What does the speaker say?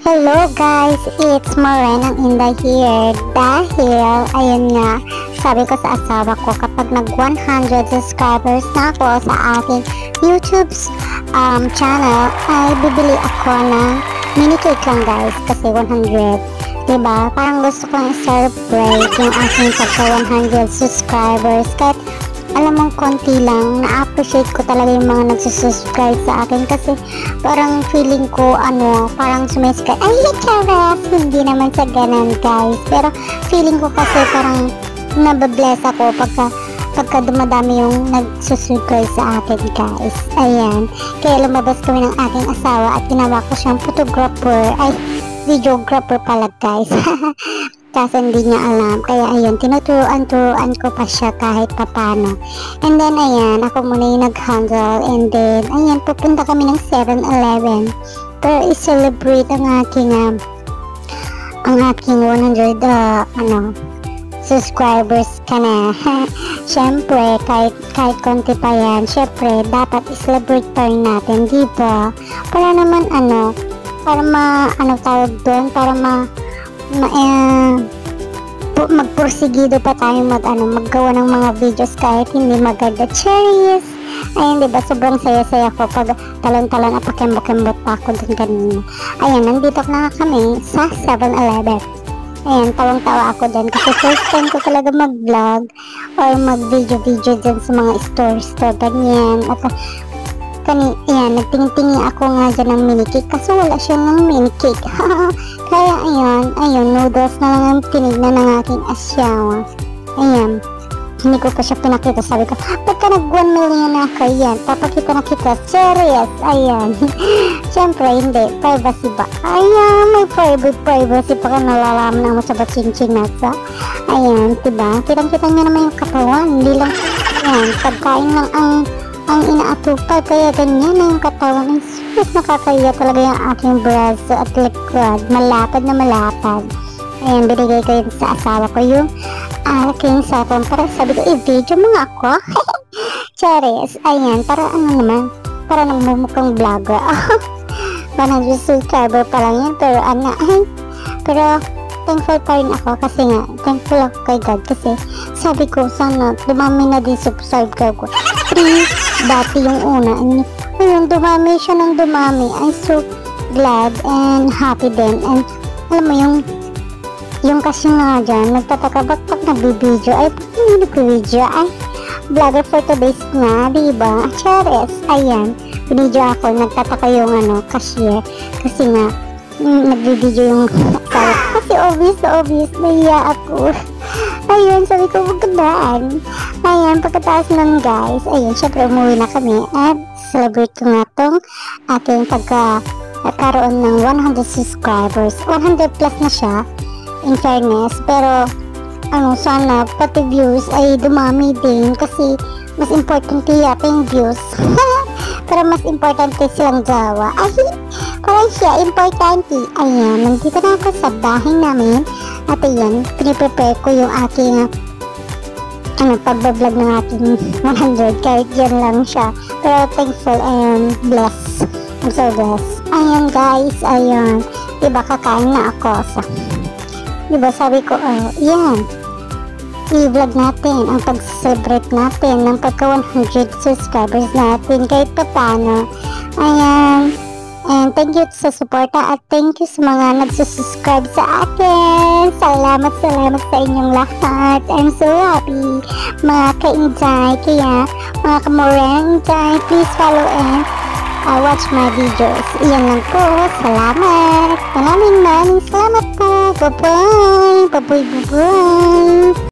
Hello guys, it's Morena Inday here. Dahil, ayun nga, sabi ko sa asawa ko, kapag nag 100 subscribers na ako sa aking YouTube's channel, ay bibili ako ng mini cake lang guys, kasi 100. Diba? Parang gusto kong i-celebrate yung aking pagka 100 subscribers. Kahit alam mong konti lang, na-appreciate ko talaga yung mga nagsusubscribe sa akin kasi parang feeling ko parang sumisubscribe, ay charas, hindi naman sa ganun guys, pero feeling ko kasi parang nababless ako pagka dumadami yung nagsusubscribe sa akin guys. Ayan, kaya lumabas kami ng aking asawa at ginawa ko siyang photographer, ay videographer pala guys. Kasi hindi niya alam, kaya ayun, tinuturuan ko pa siya kahit papano. And then ayan, ako muna yung nag-handle, and then ayan, pupunta kami ng 7-Eleven para i-celebrate ang aking 100 subscribers ka na. Syempre, kahit konti pa yan, syempre, dapat i-celebrate pa rin natin, diba? Para naman para tawag doon, para magpursigido pa tayo maggawa ng mga videos kahit hindi maganda. Cherries! Ayun, diba? Sobrang saya-saya ko pag talon-talon at pakembot-kembot pa ako dun kanina. Ayan, nandito na kami sa 7-Eleven. Ayan, tawang-tawa ako dyan kasi first time ko talaga mag-vlog or mag-video dyan sa mga store ganyan. At ayan, nagtingin ako nga dyan ng mini cake kasi wala siya ng mini cake. Kaya ayun, noodles na lang ang tinignan ng aking asawa. Ayan, hindi ko pa siya pinakita. Sabi ko, pagka nag 1 million na ako, yan, papakita na kita. Serious, ayan. Siyempre, hindi, privacy ba? Ayan, may privacy pa ka nalalaman mo sa bachinchin nasa. Ayan, diba? Kitang-kita nyo naman yung katawan. Hindi lang, ayan, pagkain lang ang inaatupay, kaya ganyan na yung katawan. Mas nakakaya talaga yung aking braso at likod, malapad na malapad. Ayan, binigay ko yun sa asawa ko yung aking cellphone para sabi ko, i-video mo nga ako. Charis, ayan, para para namumukhang vlogger. 100 subscriber pa lang yan, pero thankful pa rin ako kasi nga, thankful ako kay God kasi sabi ko, sana dumami na din subscriber ko. 3, dati yung una, ayun, dumami siya ng dumami. I'm so glad and happy din. And alam mo yung kasi nga dyan, nagtataka ba't nagbibideo, ay ba't hindi nagbibideo, ay vlogger for today's nga, diba? Charis, ayan, binideo ako, nagtataka yung cashier, kasi nga nagbibideo yung kasi obvious, nahiya ako. Ayun, sabi ko, magandaan. Ayan, pagkataas nun guys, ayun, syempre umuwi na kami at celebrate ko nga tong ating pagkakaroon ng 100 subscribers. 100 plus na siya, in fairness, pero sana pati views ay dumami din kasi mas importante yata yung views. Pero mas importante silang jowa. Ay, parang siya importante. Ayan, nandito na ako sa bahay namin. At ayan, piniprepare ko yung aking pagbablog ng aking 100. Kahit dyan lang siya. Pero thankful and blessed. I'm so blessed. Ayan guys, ayan. Diba kakain na ako. Diba sabi ko, yan. I-vlog natin ang pag-celebrate natin ng pagka 100 subscribers natin kahit pa paano. Ayan. And thank you sa suporta at thank you sa mga nagsusubscribe sa akin. Salamat sa inyong lahat. I'm so happy. Mga ka-Inday, kaya mga ka-Morena, please follow and watch my videos. Iyan lang po. Salamat. Maraming salamat po. Bye-bye.